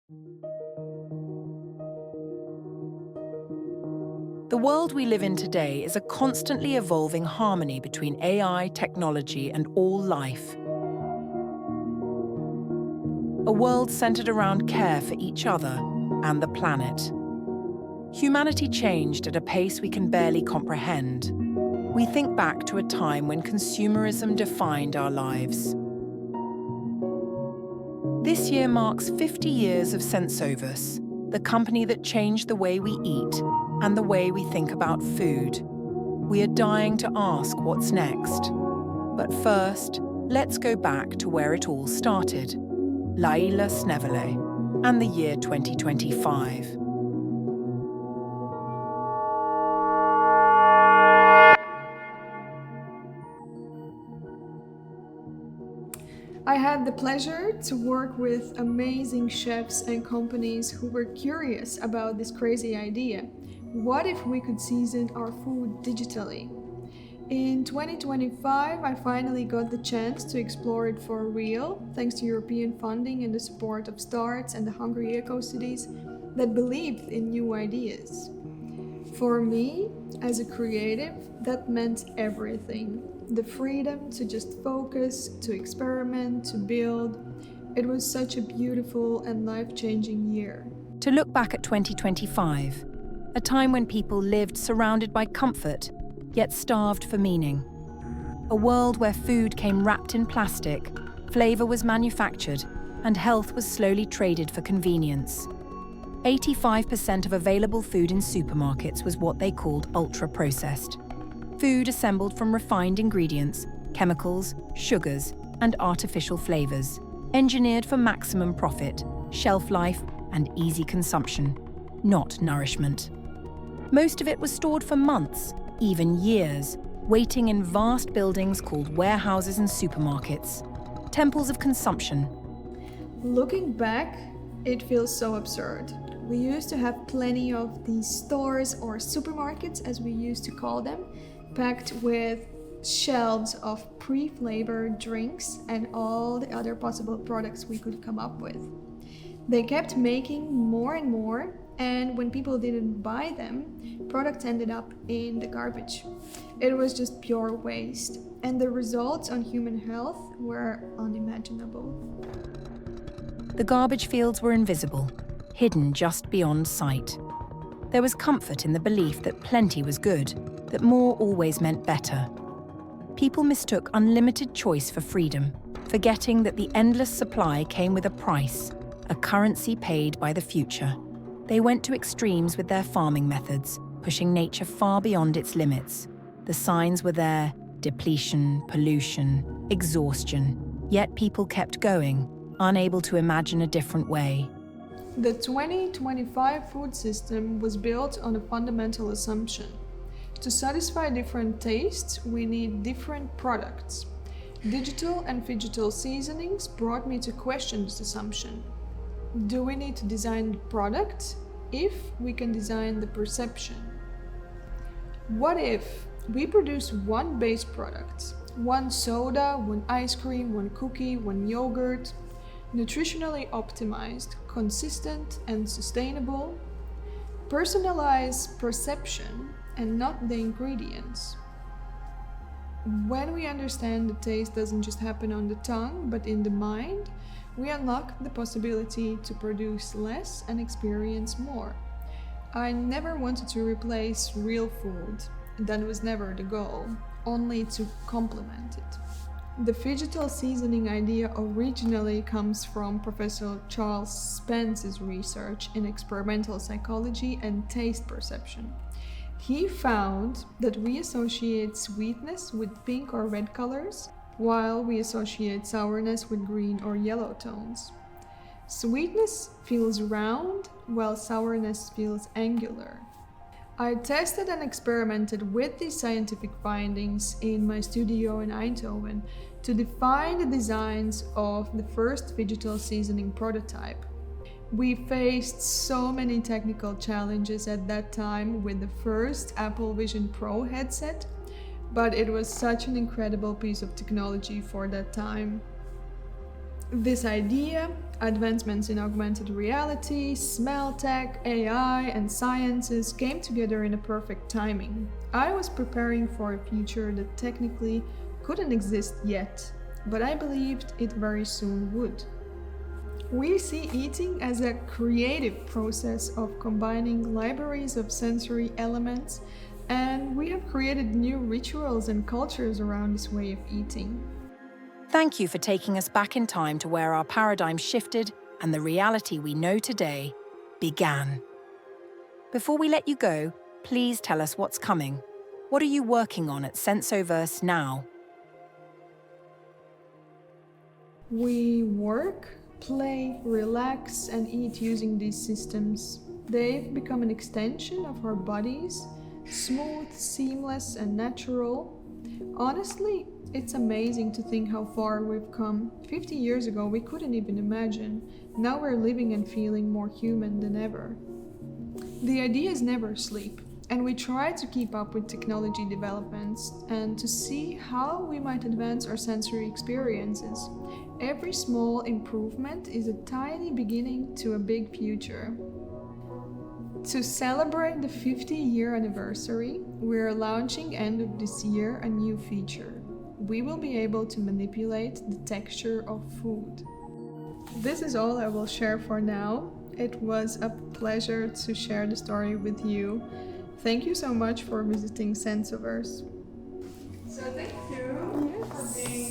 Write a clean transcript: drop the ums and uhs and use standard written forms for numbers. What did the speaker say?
The world we live in today is a constantly evolving harmony between AI, technology, and all life. A world centered around care for each other and the planet. Humanity changed at a pace we can barely comprehend. We think back to a time when consumerism defined our lives. This year marks 50 years of Sensoverse, the company that changed the way we eat and the way we think about food. We are dying to ask what's next. But first, let's go back to where it all started, La Isla Snevele, and the year 2025. I had the pleasure to work with amazing chefs and companies who were curious about this crazy idea. What if we could season our food digitally? In 2025, I finally got the chance to explore it for real, thanks to European funding and the support of S+T+ARTS and the Hungry EcoCities that believed in new ideas. For me, as a creative, that meant everything. The freedom to just focus, to experiment, to build. It was such a beautiful and life-changing year. To look back at 2025, a time when people lived surrounded by comfort, yet starved for meaning. A world where food came wrapped in plastic, flavor was manufactured, and health was slowly traded for convenience. 85% of available food in supermarkets was what they called ultra-processed. Food assembled from refined ingredients, chemicals, sugars, and artificial flavors, engineered for maximum profit, shelf life, and easy consumption, not nourishment. Most of it was stored for months, even years, waiting in vast buildings called warehouses and supermarkets, temples of consumption. Looking back, it feels so absurd. We used to have plenty of these stores or supermarkets, as we used to call them, packed with shelves of pre-flavored drinks and all the other possible products we could come up with. They kept making more and more, and when people didn't buy them, products ended up in the garbage. It was just pure waste, and the results on human health were unimaginable. The garbage fields were invisible, hidden just beyond sight. There was comfort in the belief that plenty was good, that more always meant better. People mistook unlimited choice for freedom, forgetting that the endless supply came with a price, a currency paid by the future. They went to extremes with their farming methods, pushing nature far beyond its limits. The signs were there: depletion, pollution, exhaustion. Yet people kept going, unable to imagine a different way. The 2025 food system was built on a fundamental assumption. To satisfy different tastes, we need different products. Digital and phygital seasonings brought me to question this assumption. Do we need to design the product if we can design the perception? What if we produce one base product, one soda, one ice cream, one cookie, one yogurt, nutritionally optimized, consistent and sustainable, personalize perception and not the ingredients? When we understand that taste doesn't just happen on the tongue, but in the mind, we unlock the possibility to produce less and experience more. I never wanted to replace real food. That was never the goal, only to complement it. The phygital seasoning idea originally comes from Professor Charles Spence's research in experimental psychology and taste perception. He found that we associate sweetness with pink or red colors, while we associate sourness with green or yellow tones. Sweetness feels round, while sourness feels angular. I tested and experimented with these scientific findings in my studio in Eindhoven to define the designs of the first phygital seasoning prototype. We faced so many technical challenges at that time with the first Apple Vision Pro headset, but it was such an incredible piece of technology for that time. This idea, advancements in augmented reality, smell tech, AI, and sciences came together in a perfect timing. I was preparing for a future that technically couldn't exist yet, but I believed it very soon would. We see eating as a creative process of combining libraries of sensory elements, and we have created new rituals and cultures around this way of eating. Thank you for taking us back in time to where our paradigm shifted and the reality we know today began. Before we let you go, please tell us what's coming. What are you working on at Sensoverse now? We work, play, relax, and eat using these systems. They've become an extension of our bodies, smooth, seamless, and natural. Honestly, it's amazing to think how far we've come. 50 years ago, we couldn't even imagine. Now we're living and feeling more human than ever. The idea is never sleep, and we try to keep up with technology developments and to see how we might advance our sensory experiences. Every small improvement is a tiny beginning to a big future. To celebrate the 50-year anniversary, we're launching end of this year a new feature. We will be able to manipulate the texture of food. This is all I will share for now. It was a pleasure to share the story with you. Thank you so much for visiting Sensoverse. So thank you for being